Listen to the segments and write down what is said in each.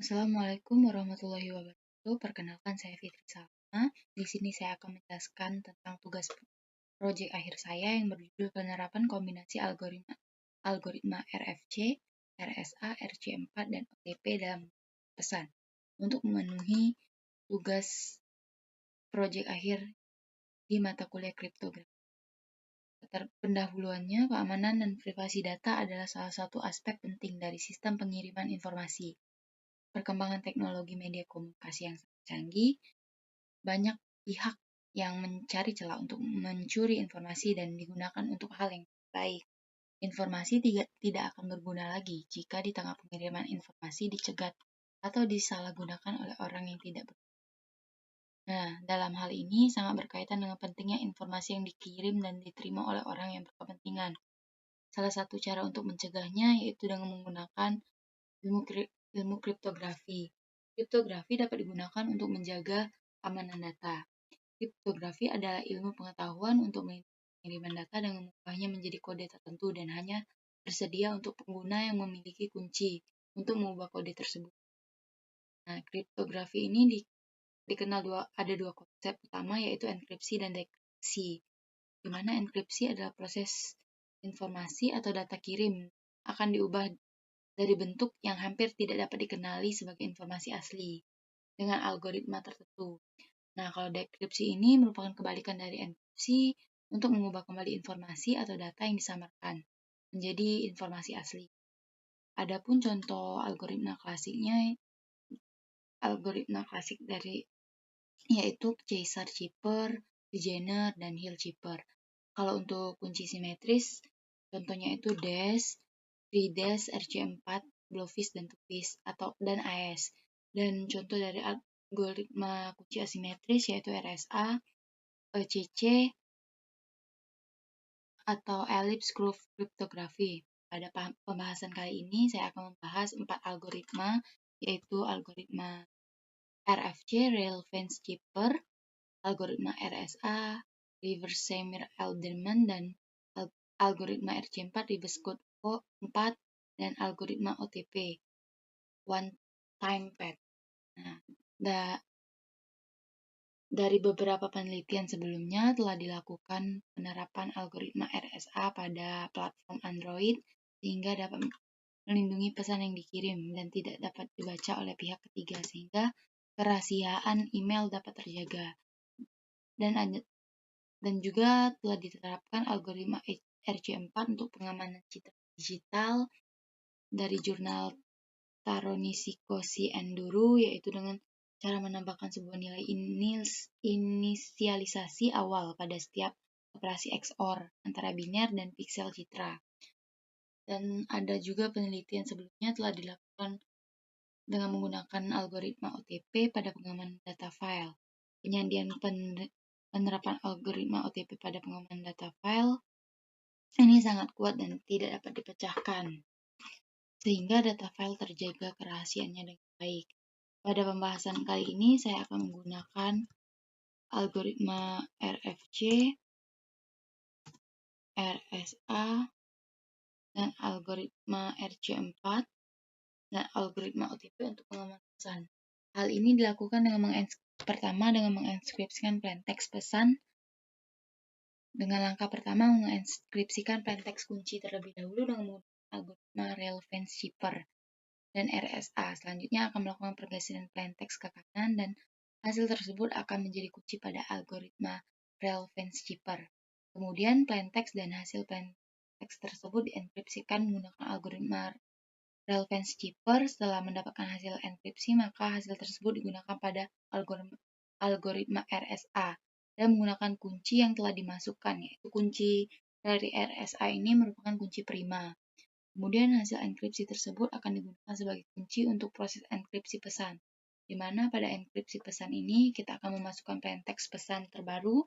Assalamualaikum warahmatullahi wabarakatuh. Perkenalkan saya Fitri Salma. Di sini saya akan menjelaskan tentang tugas proyek akhir saya yang berjudul penerapan kombinasi algoritma RFC, RSA, RC4, dan OTP dalam pesan untuk memenuhi tugas proyek akhir di mata kuliah kriptografi. Pendahuluannya, keamanan dan privasi data adalah salah satu aspek penting dari sistem pengiriman informasi. Perkembangan teknologi media komunikasi yang sangat canggih, banyak pihak yang mencari celah untuk mencuri informasi dan digunakan untuk hal yang baik. Informasi tidak akan berguna lagi jika di tengah pengiriman informasi dicegat atau disalahgunakan oleh orang yang tidak berguna. Nah, dalam hal ini sangat berkaitan dengan pentingnya informasi yang dikirim dan diterima oleh orang yang berkepentingan. Salah satu cara untuk mencegahnya yaitu dengan menggunakan ilmu kriptografi. Kriptografi dapat digunakan untuk menjaga keamanan data. Kriptografi adalah ilmu pengetahuan untuk pengiriman data dengan mengubahnya menjadi kode tertentu dan hanya bersedia untuk pengguna yang memiliki kunci untuk mengubah kode tersebut. Nah, kriptografi ini dikenal ada dua konsep utama, yaitu enkripsi dan dekripsi. Di mana enkripsi adalah proses informasi atau data kirim akan diubah dari bentuk yang hampir tidak dapat dikenali sebagai informasi asli dengan algoritma tertentu. Nah, kalau dekripsi ini merupakan kebalikan dari enkripsi untuk mengubah kembali informasi atau data yang disamarkan menjadi informasi asli. Adapun contoh algoritma klasik dari yaitu Caesar-Cipher, Zener, dan Hill-Cipher. Kalau untuk kunci simetris, contohnya itu DES, FreeDES, RC4, Blowfish, dan Tupis dan AES. Dan contoh dari algoritma kunci asimetris yaitu RSA, ECC, atau Ellipse Curve Cryptography. Pada pembahasan kali ini saya akan membahas 4 algoritma, yaitu algoritma RFC, Riemann Schipper, algoritma RSA, Reverse Samir-Edelman, dan algoritma RC4, Reverse Code 4, dan algoritma OTP, One Time Pad. Nah, dari beberapa penelitian sebelumnya telah dilakukan penerapan algoritma RSA pada platform Android sehingga dapat melindungi pesan yang dikirim dan tidak dapat dibaca oleh pihak ketiga sehingga kerahasiaan email dapat terjaga. Dan juga telah diterapkan algoritma RC4 untuk pengamanan citra digital dari jurnal Taronicikosi Enduru, yaitu dengan cara menambahkan sebuah nilai inisialisasi awal pada setiap operasi XOR antara biner dan piksel citra. Dan ada juga penelitian sebelumnya telah dilakukan dengan menggunakan algoritma OTP pada pengamanan data file. Penyandian penerapan algoritma OTP pada pengamanan data file ini sangat kuat dan tidak dapat dipecahkan, sehingga data file terjaga kerahasiaannya dengan baik. Pada pembahasan kali ini saya akan menggunakan algoritma RFC, RSA, dan algoritma RC4, dan algoritma OTP untuk pengamanan pesan. Hal ini dilakukan pertama dengan menginskripsikan plaintext pesan. Dengan langkah pertama menginskripsikan plaintext kunci terlebih dahulu dengan menggunakan algoritma Riemann Schipper dan RSA. Selanjutnya akan melakukan pergeseran plaintext ke kanan dan hasil tersebut akan menjadi kunci pada algoritma Riemann Schipper. Kemudian plaintext dan hasil plaintext tersebut dienkripsikan menggunakan algoritma Riemann Schipper. Setelah mendapatkan hasil enkripsi, maka hasil tersebut digunakan pada algoritma RSA dan menggunakan kunci yang telah dimasukkan, yaitu kunci dari RSA ini merupakan kunci prima. Kemudian hasil enkripsi tersebut akan digunakan sebagai kunci untuk proses enkripsi pesan, di mana pada enkripsi pesan ini kita akan memasukkan plaintext pesan terbaru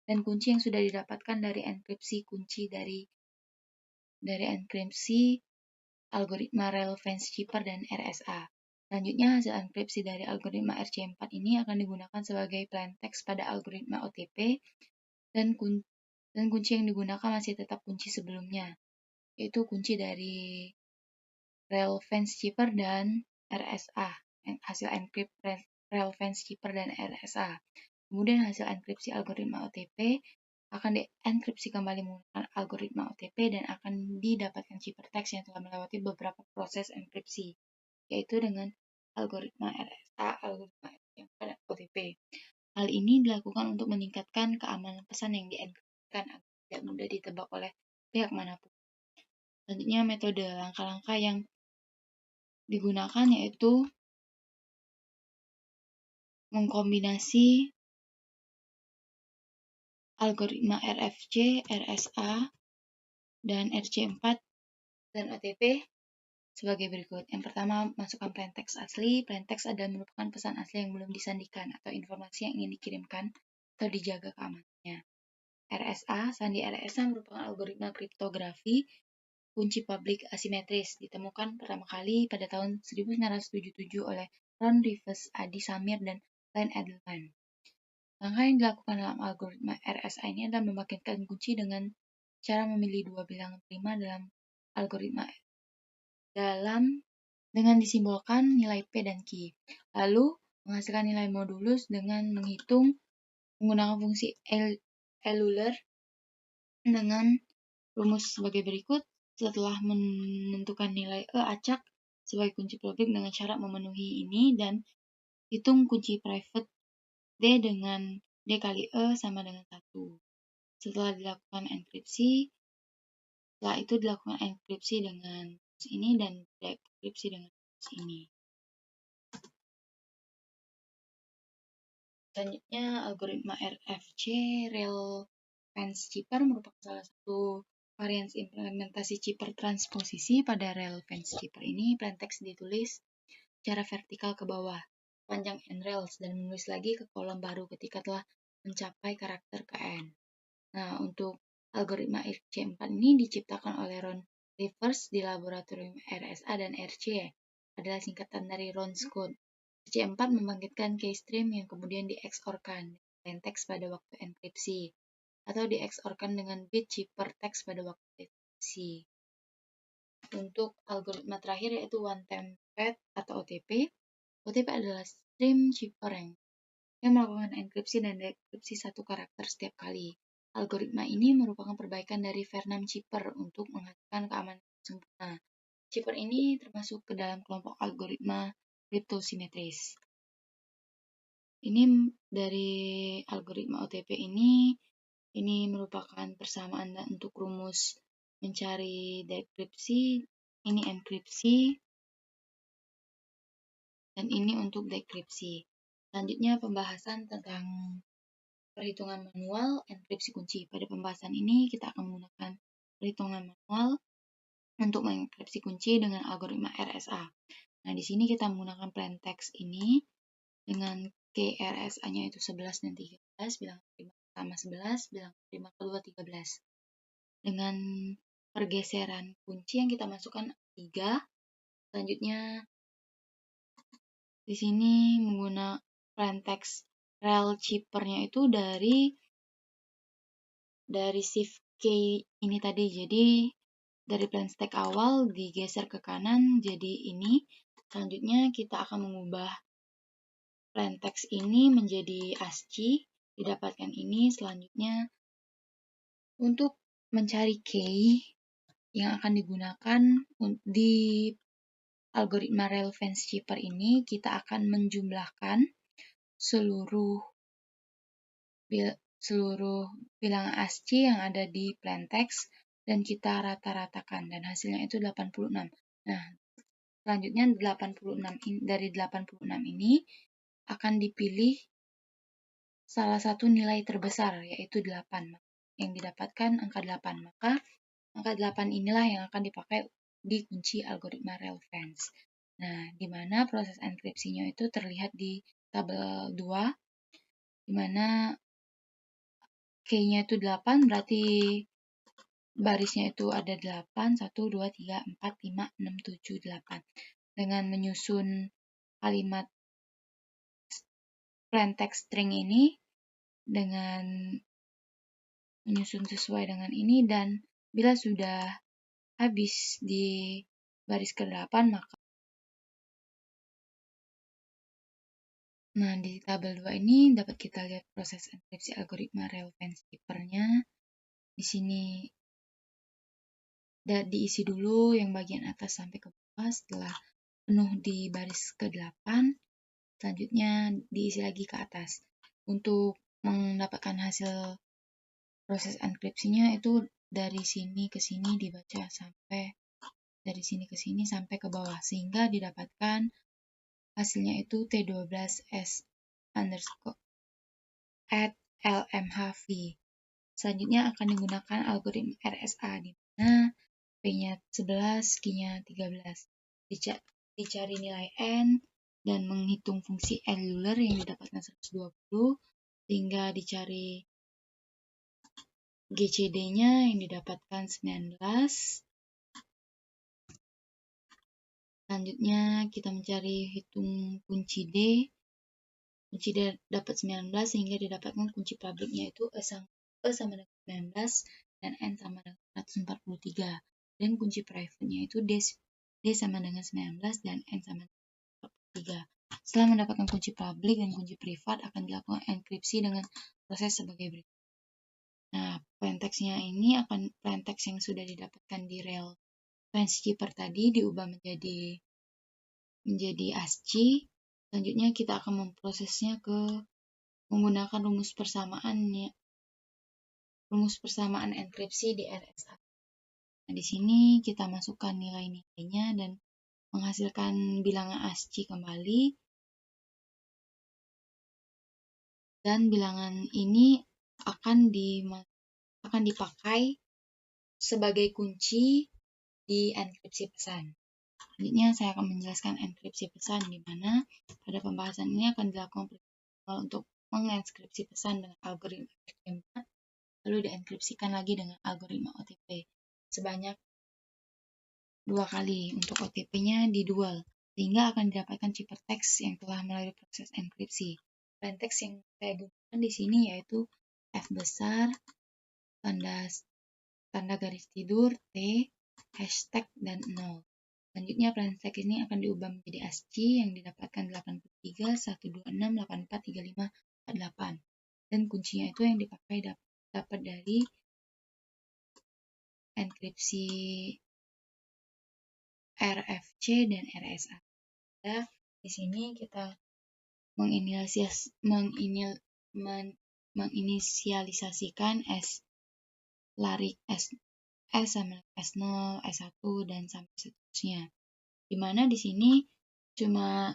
dan kunci yang sudah didapatkan dari enkripsi kunci dari enkripsi algoritma Riemann Schipper dan RSA. Selanjutnya, hasil enkripsi dari algoritma RC4 ini akan digunakan sebagai plaintext pada algoritma OTP dan kunci yang digunakan masih tetap kunci sebelumnya, yaitu kunci dari Riemann Schipper dan RSA, hasil encrypt relevance keeper dan RSA. Kemudian hasil enkripsi algoritma OTP akan dienkripsi kembali menggunakan algoritma OTP dan akan didapatkan ciphertext yang telah melewati beberapa proses enkripsi, yaitu dengan algoritma RSA, algoritma RSA, dan OTP. Hal ini dilakukan untuk meningkatkan keamanan pesan yang dienkripsikan agar tidak mudah ditebak oleh pihak manapun. Selanjutnya, metode langkah-langkah yang digunakan yaitu mengkombinasi algoritma RFC, RSA, dan RC4 dan OTP sebagai berikut. Yang pertama, masukkan plaintext asli. Plaintext adalah merupakan pesan asli yang belum disandikan atau informasi yang ingin dikirimkan atau dijaga keamanannya. RSA, sandi RSA merupakan algoritma kriptografi kunci publik asimetris, ditemukan pertama kali pada tahun 1977 oleh Ron Rivers, Adi Samir, dan Len Edelman. Langkah yang dilakukan dalam algoritma RSA ini adalah membangkitkan kunci dengan cara memilih dua bilangan prima dalam algoritma dengan disimbolkan nilai P dan Q. Lalu, menghasilkan nilai modulus dengan menggunakan fungsi Euler dengan rumus sebagai berikut. Setelah menentukan nilai E acak sebagai kunci publik dengan syarat memenuhi ini dan hitung kunci private D dengan D kali E sama dengan 1. Setelah dilakukan enkripsi, setelah itu dilakukan enkripsi dengan ini dan dekripsi dengan ini. Selanjutnya, algoritma RFC, Real Fence Cheaper, merupakan salah satu varian implementasi chipper transposisi. Pada Real Fence Cheaper ini, plaintext ditulis secara vertikal ke bawah, panjang n rails, dan menulis lagi ke kolom baru ketika telah mencapai karakter ke n. Nah, untuk algoritma RC4 ini diciptakan oleh Ron Rivers di laboratorium RSA dan RC, adalah singkatan dari Ron's code. RC4 membangkitkan keystream yang kemudian di-XOR-kan dengan plaintext pada waktu enkripsi, atau di-XOR-kan dengan bit ciphertext pada waktu dekripsi. Untuk algoritma terakhir yaitu one-time pad atau OTP. OTP adalah stream cipher yang melakukan enkripsi dan dekripsi satu karakter setiap kali. Algoritma ini merupakan perbaikan dari Vernam Chipper untuk menghasilkan keamanan sempurna. Chipper ini termasuk ke dalam kelompok algoritma kriptosimetris. Ini dari algoritma OTP ini merupakan persamaan untuk rumus mencari dekripsi, ini enkripsi, dan ini untuk dekripsi. Selanjutnya pembahasan tentang perhitungan manual enkripsi kunci. Pada pembahasan ini kita akan menggunakan perhitungan manual untuk mengenkripsi kunci dengan algoritma RSA. Nah, di sini kita menggunakan plaintext ini dengan key RSA-nya itu 11 dan 13, bilangan prima pertama 11, bilangan prima kedua 13. Dengan pergeseran kunci yang kita masukkan 3. Selanjutnya di sini menggunakan plaintext rel chipper-nya itu dari shift key ini tadi. Jadi dari plain stack awal digeser ke kanan jadi ini. Selanjutnya kita akan mengubah plaintext ini menjadi ASCII, didapatkan ini. Selanjutnya untuk mencari key yang akan digunakan di algoritma relevance chipper ini, kita akan menjumlahkan seluruh bilangan ASCII yang ada di plaintext dan kita rata-ratakan dan hasilnya itu 86. Nah, selanjutnya dari 86 ini akan dipilih salah satu nilai terbesar yaitu 8. Yang didapatkan angka 8. Maka angka 8 inilah yang akan dipakai di kunci algoritma relevance. Nah, di mana proses enkripsinya itu terlihat di tabel 2, di mana key-nya itu 8, berarti barisnya itu ada 8, 1, 2, 3, 4, 5, 6, 7, 8. Dengan menyusun kalimat plaintext string ini, dengan menyusun sesuai dengan ini, dan bila sudah habis di baris ke-8, maka Nah, di tabel 2 ini dapat kita lihat proses enkripsi algoritma relevance keeper-nya. Di sini diisi dulu yang bagian atas sampai ke bawah. Setelah penuh di baris ke-8, selanjutnya diisi lagi ke atas. Untuk mendapatkan hasil proses enkripsinya itu dari sini ke sini dibaca sampai dari sini ke sini sampai ke bawah, sehingga didapatkan hasilnya itu T12S underscore at LMHV. Selanjutnya akan digunakan algoritma RSA, di mana P-nya 11, Q-nya 13. Dicari nilai N dan menghitung fungsi N Euler yang didapatkan 120, sehingga dicari GCD-nya yang didapatkan 19. Selanjutnya kita mencari hitung kunci D. Kunci D dapat 19 sehingga didapatkan kunci publiknya itu E sama dengan 19 dan N sama dengan 143. Dan kunci private-nya itu D sama dengan 19 dan N sama dengan 43. Setelah mendapatkan kunci publik dan kunci privat, akan dilakukan enkripsi dengan proses sebagai berikut. Nah, plaintext-nya ini akan plaintext yang sudah didapatkan di relevance keeper tadi diubah menjadi ASCII. Selanjutnya kita akan memprosesnya menggunakan rumus persamaan enkripsi di RSA. Nah, di sini kita masukkan nilai-nilainya dan menghasilkan bilangan ASCII kembali. Dan bilangan ini akan dipakai sebagai kunci di enkripsi pesan. Selanjutnya saya akan menjelaskan enkripsi pesan, di mana pada pembahasan ini akan dilakukan untuk mengenkripsi pesan dengan algoritma RT4, lalu dienkripsikan lagi dengan algoritma OTP sebanyak 2 kali. Untuk OTP-nya didual, sehingga akan didapatkan ciphertext yang telah melalui proses enkripsi. Plaintext yang saya gunakan di sini yaitu F besar, tanda garis tidur, T, hashtag, dan 0. Selanjutnya plaintext ini akan diubah menjadi ASCII yang didapatkan 83, 126, 84, 35, 48. Dan kuncinya itu yang dipakai dapat dari enkripsi RFC dan RSA. Di sini kita menginisialisasikan larik S sama S0, S1, dan sampai seterusnya. Dimana di sini cuma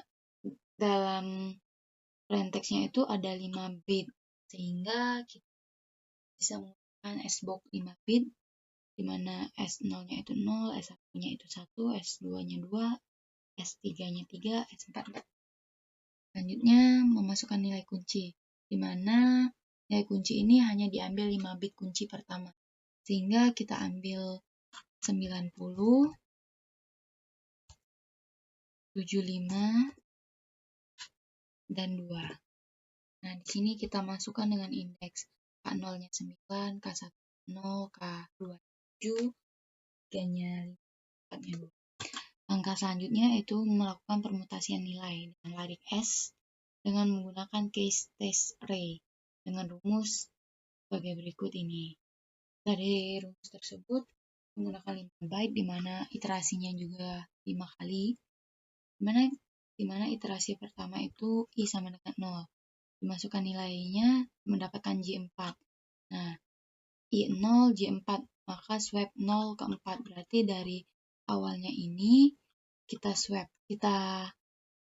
dalam plaintext-nya itu ada 5 bit, sehingga kita bisa menggunakan SBOX 5 bit, dimana S0-nya itu 0, S1-nya itu 1, S2-nya 2, S3-nya 3, S4. Selanjutnya memasukkan nilai kunci, di mana nilai kunci ini hanya diambil 5 bit kunci pertama, sehingga kita ambil 90, 75, dan 2. Nah, di sini kita masukkan dengan indeks K0-nya 9, K1 0, K2 7, K3-nya 5, K4-nya 2. Langkah selanjutnya itu melakukan permutasian nilai dengan larik S dengan menggunakan case test array dengan rumus sebagai berikut ini. Dari rumus tersebut menggunakan 5 byte, di mana iterasinya juga 5 kali, di mana iterasi pertama itu I sama dengan 0. Dimasukkan nilainya mendapatkan J4. Nah, I0, J4, maka swap 0 ke 4. Berarti dari awalnya ini kita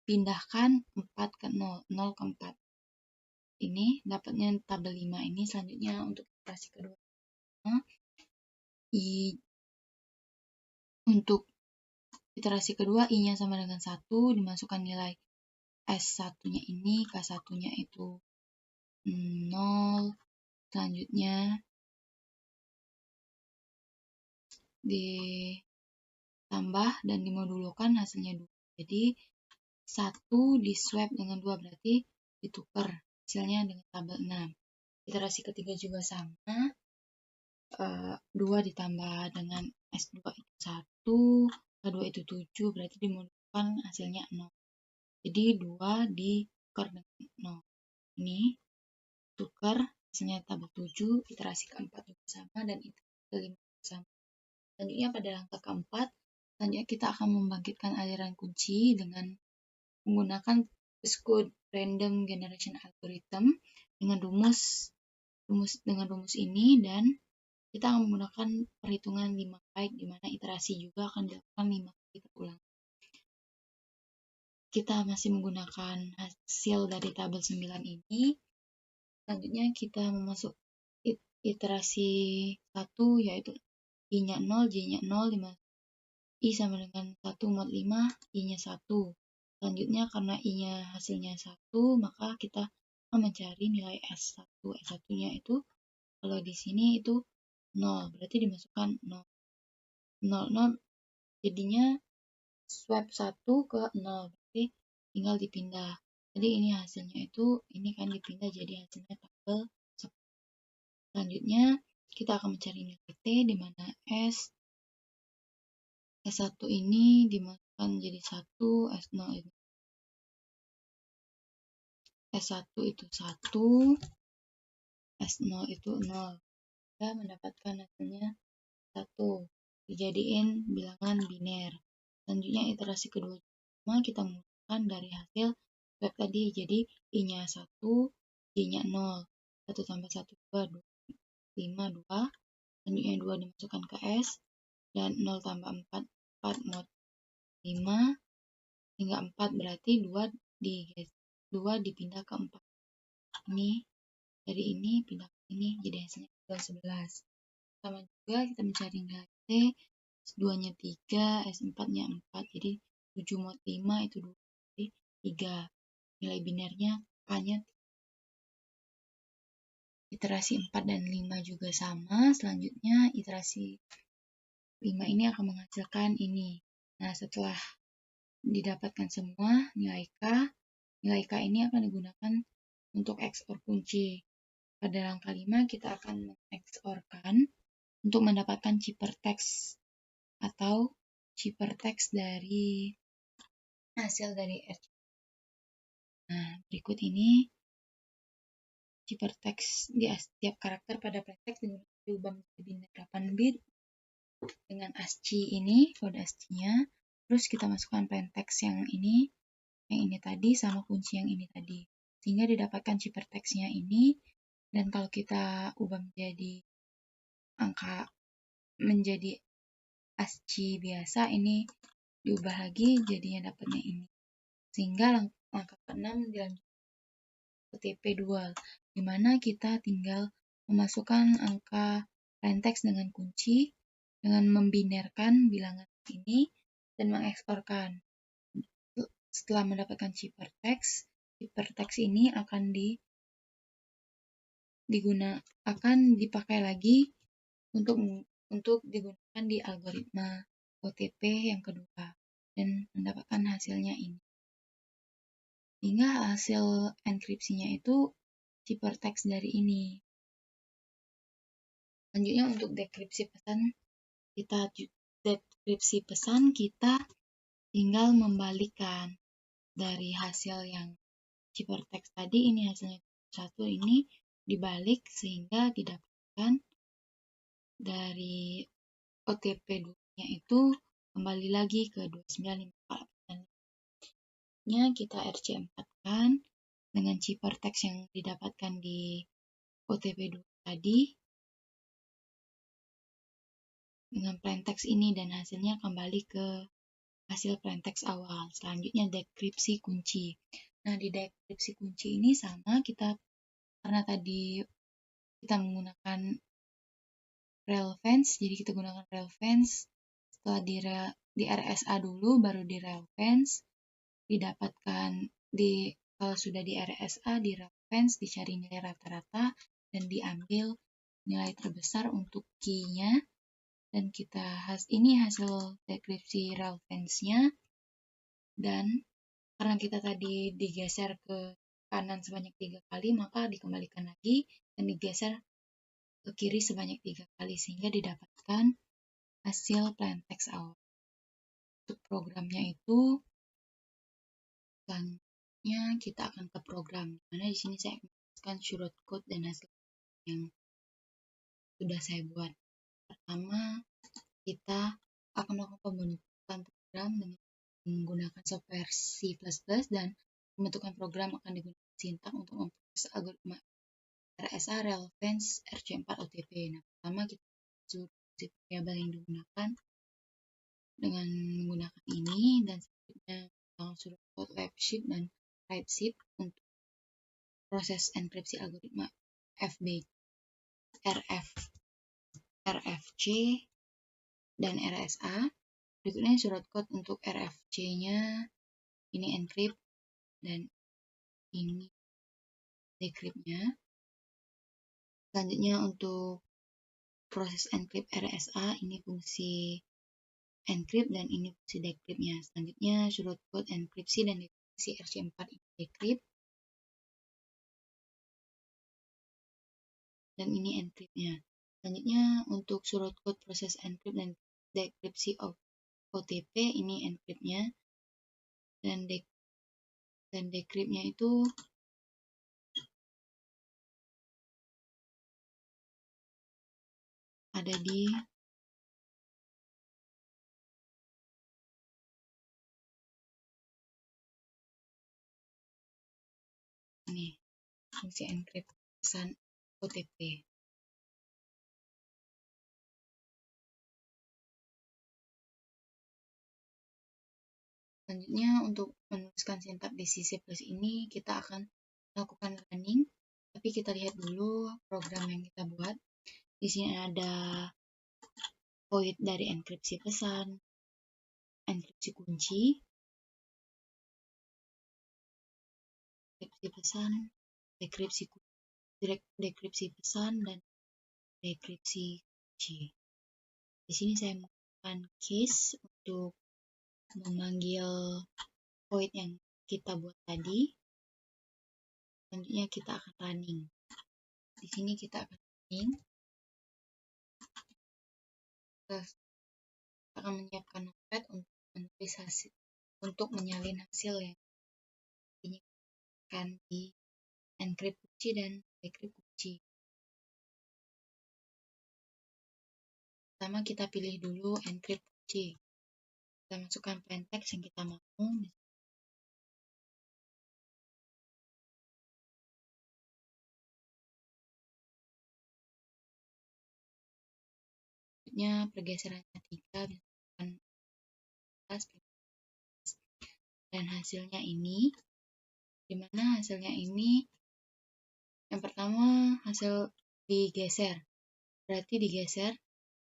pindahkan 4 ke 0, 0 ke 4. Ini dapatnya tabel 5 ini. Selanjutnya untuk iterasi kedua. Untuk iterasi kedua, I-nya sama dengan 1, dimasukkan nilai S1-nya ini, K1-nya itu 0, selanjutnya ditambah dan dimodulkan hasilnya 2. Jadi 1 di swap dengan 2, berarti ditukar hasilnya dengan tabel 6. Iterasi ketiga juga sama, 2 ditambah dengan S2 itu 1, K2 itu 7, berarti dimodulkan hasilnya 0. Jadi 2 di tukar dengan 0. Ini tukar, hasilnya tabel 7, iterasi keempat juga sama, dan iterasi kelima juga sama. Selanjutnya pada langkah keempat, selanjutnya kita akan membangkitkan aliran kunci dengan menggunakan Biscuit Random Generation Algorithm dengan rumus ini, dan kita akan menggunakan perhitungan 5 byte, di mana iterasi juga akan dilakukan 5 kali terulang. Kita masih menggunakan hasil dari tabel 9 ini. Selanjutnya kita memasuk iterasi 1, yaitu I-nya 0, J-nya 0, 5, I sama dengan 1 mod 5, I-nya 1. Selanjutnya karena I-nya hasilnya 1, maka kita akan mencari nilai S1. S1-nya itu, kalau di sini itu 0, berarti dimasukkan 0. 0, jadinya swap 1 ke 0, berarti tinggal dipindah. Jadi ini hasilnya itu, ini kan dipindah jadi hasilnya tabel 10. Selanjutnya kita akan mencari nilai T, di mana S1 ini dimasukkan jadi 1, S0 itu S1 itu 1, S0 itu 0. Kita mendapatkan hasilnya 1, dijadiin bilangan biner. Selanjutnya iterasi kedua kita menggunakan dari hasil swap tadi, jadi I-nya 1, J-nya 0. 1 tambah 1, 2, 5, 2. Selanjutnya 2 dimasukkan ke S, dan 0 tambah 4, 4 mod 5, hingga 4, berarti 2 dipindah ke 4. Ini, dari ini pindah ke ini, jadi hasilnya 11. Sama juga kita mencari nilai T, S2-nya 3, S4-nya 4, jadi 7 mod 5 itu 2, jadi 3. Nilai binernya K-nya iterasi 4 dan 5 juga sama. Selanjutnya iterasi 5 ini akan menghasilkan ini. Nah, setelah didapatkan semua nilai K ini akan digunakan untuk XOR kunci. Pada langkah 5 kita akan mengXOR-kan untuk mendapatkan ciphertext atau ciphertext dari hasil dari RC. Nah, berikut ini ciphertext di setiap karakter pada plaintext diubah menjadi biner 8 bit dengan ASCII ini, kode ASCII-nya. Terus kita masukkan plaintext yang ini tadi sama kunci yang ini tadi, sehingga didapatkan ciphertext-nya ini. Dan kalau kita ubah menjadi angka, menjadi ASCII biasa, ini diubah lagi jadinya dapatnya ini. Sehingga langkah ke-6 dilanjutkan OTP dual, di mana kita tinggal memasukkan angka plaintext dengan kunci dengan membinerkan bilangan ini dan mengeksporkan. Setelah mendapatkan ciphertext ini akan dipakai lagi untuk digunakan di algoritma OTP yang kedua dan mendapatkan hasilnya ini. Sehingga hasil enkripsinya itu ciphertext dari ini. Selanjutnya untuk dekripsi pesan kita tinggal membalikan dari hasil yang ciphertext tadi, ini hasilnya 1, ini dibalik sehingga didapatkan dari OTP-nya itu kembali lagi ke 2954. Kita RC4-kan dengan ciphertext yang didapatkan di OTP2 tadi dengan plaintext ini, dan hasilnya kembali ke hasil plaintext awal. Selanjutnya dekripsi kunci. Nah, di dekripsi kunci ini sama, karena tadi kita menggunakan relevance, jadi kita gunakan relevance. Setelah di RSA dulu, baru di relevance. Didapatkan kalau sudah di RSA, di relevance dicari nilai rata-rata dan diambil nilai terbesar untuk key-nya, dan ini hasil dekripsi relevance-nya. Dan karena kita tadi digeser ke kanan sebanyak 3 kali, maka dikembalikan lagi dan digeser ke kiri sebanyak 3 kali, sehingga didapatkan hasil plaintext awal. Untuk programnya itu Selanjutnya kita akan ke program, dimana di sini saya akan short code dan hasil yang sudah saya buat. Pertama, kita akan melakukan pembentukan program dengan menggunakan software C++ dan pembentukan program akan digunakan sintak untuk memproses algoritma RSA, relevance, RC4, OTP. Nah, pertama kita sudah variabel yang digunakan dengan menggunakan ini, dan selanjutnya sudah code left shift dan right shift untuk proses enkripsi algoritma FB, RF, RFC, dan RSA. Berikutnya surat code untuk RFC-nya, ini encrypt dan ini decrypt-nya. Selanjutnya untuk proses encrypt RSA, ini fungsi encrypt dan ini fungsi decrypt-nya. Selanjutnya surat code enkripsi dan dekripsi RC4 ini decrypt dan ini encrypt-nya. Selanjutnya untuk surat code proses encrypt dan dekripsi OTP, ini encrypt-nya dan decrypt-nya itu ada di ini, fungsi encrypt pesan OTP. Selanjutnya untuk menuliskan sintak di C++ ini kita akan lakukan running, tapi kita lihat dulu program yang kita buat. Di sini ada void dari enkripsi pesan, enkripsi kunci, dekripsi pesan, dan dekripsi kunci. Di sini saya menggunakan case untuk memanggil void yang kita buat tadi. Selanjutnya kita akan running. Di sini kita akan running. Terus akan menyiapkan notepad untuk menulis hasil, untuk menyalin hasil yang diinginkan di encrypt kunci dan decrypt kunci. Pertama kita pilih dulu encrypt kunci. Kita masukkan plaintext yang kita mau. Selanjutnya pergeserannya 3, misalkan dan hasilnya ini, dimana hasilnya ini yang pertama hasil digeser, berarti digeser.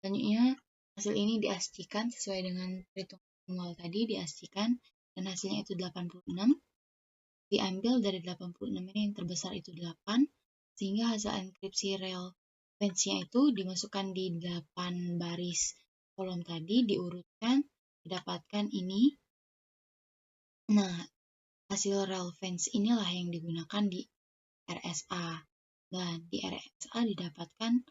Selanjutnya hasil ini diascikan sesuai dengan perhitungan manual tadi, diascikan dan hasilnya itu 86. Diambil dari 86 ini yang terbesar itu 8, sehingga hasil enkripsi relevance-nya itu dimasukkan di 8 baris kolom tadi, diurutkan, didapatkan ini. Nah, hasil relevance inilah yang digunakan di RSA. Dan di RSA didapatkan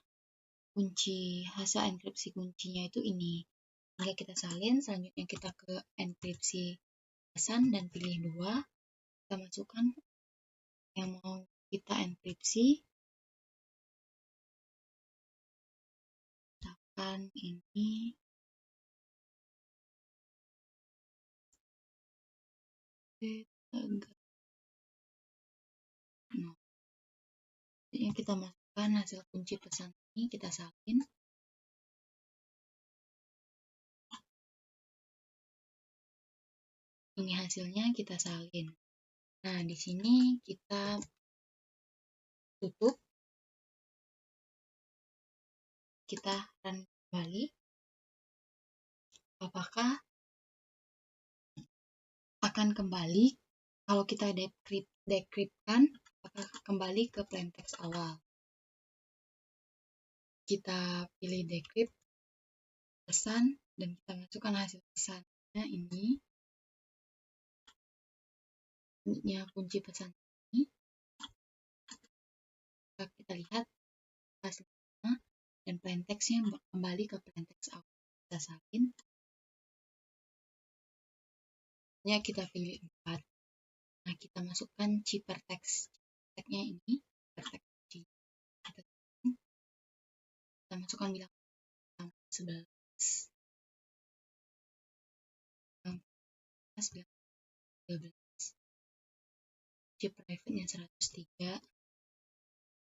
kunci, hasil enkripsi kuncinya itu ini. Hingga kita salin, selanjutnya kita ke enkripsi pesan dan pilih 2. Kita masukkan yang mau kita enkripsi. Misalkan ini. Nah, jadi kita masukkan hasil kunci pesan ini, kita salin. Ini hasilnya kita salin. Nah, di sini kita tutup. Kita run kembali. Apakah akan kembali kalau kita decryptkan, apakah kembali ke plaintext awal? Kita pilih decrypt pesan dan kita masukkan hasil pesannya ini. Ini kunci pesan ini. Kita lihat hasilnya dan plaintextnya kembali ke plaintext awal. Kita salin. Kita pilih 4. Nah, kita masukkan ciphertext. Tag-nya ini, ciphertext. Kita masukkan bilangan 11, bilangan 13, chip private-nya 103,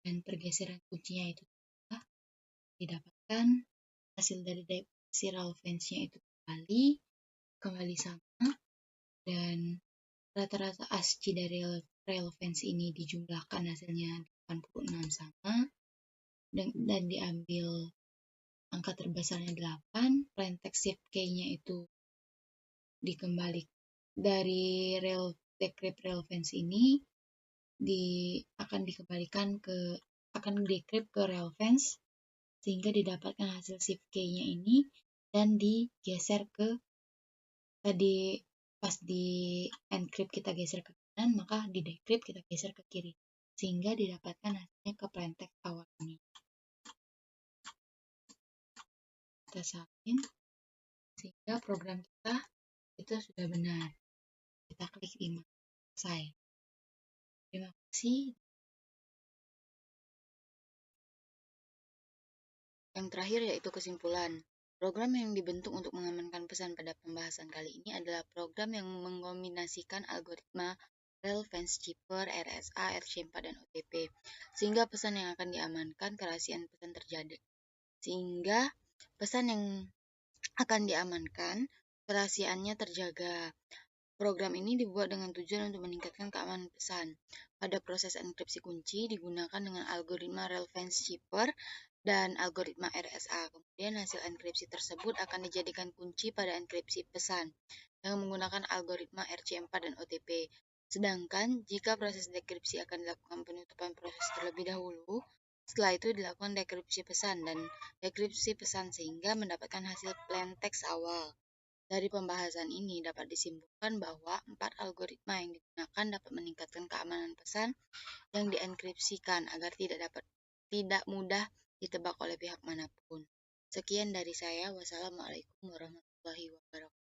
dan pergeseran kuncinya itu didapatkan. Hasil dari deteksi relevansinya itu kembali sama, dan rata-rata ASCII dari relevansi ini dijumlahkan, hasilnya 86 sama, dan diambil angka terbesarnya 8, plaintext shift key-nya itu dikembali dari decrypt relevansi ini akan dikembalikan akan decrypt ke relevance, sehingga didapatkan hasil shift key-nya ini dan digeser ke tadi pas di encrypt kita geser ke kanan, maka di decrypt kita geser ke kiri, sehingga didapatkan hasilnya ke plaintext awal ini. Kita salin sehingga program kita itu sudah benar. Kita klik di selesai. Terima kasih. Yang terakhir yaitu kesimpulan. Program yang dibentuk untuk mengamankan pesan pada pembahasan kali ini adalah program yang mengombinasikan algoritma relevance chipper, RSA, RC4, dan OTP, sehingga pesan yang akan diamankan, kerahasiaan pesan terjadi. Sehingga pesan yang akan diamankan, kerahasiaannya terjaga. Program ini dibuat dengan tujuan untuk meningkatkan keamanan pesan. Pada proses enkripsi kunci digunakan dengan algoritma relevance chipper dan algoritma RSA. Kemudian hasil enkripsi tersebut akan dijadikan kunci pada enkripsi pesan yang menggunakan algoritma RC4 dan OTP. Sedangkan jika proses dekripsi akan dilakukan penutupan proses terlebih dahulu, setelah itu dilakukan dekripsi pesan dan dekripsi pesan sehingga mendapatkan hasil plaintext awal. Dari pembahasan ini dapat disimpulkan bahwa 4 algoritma yang digunakan dapat meningkatkan keamanan pesan yang dienkripsikan agar tidak mudah ditebak oleh pihak manapun. Sekian dari saya. Wassalamualaikum warahmatullahi wabarakatuh.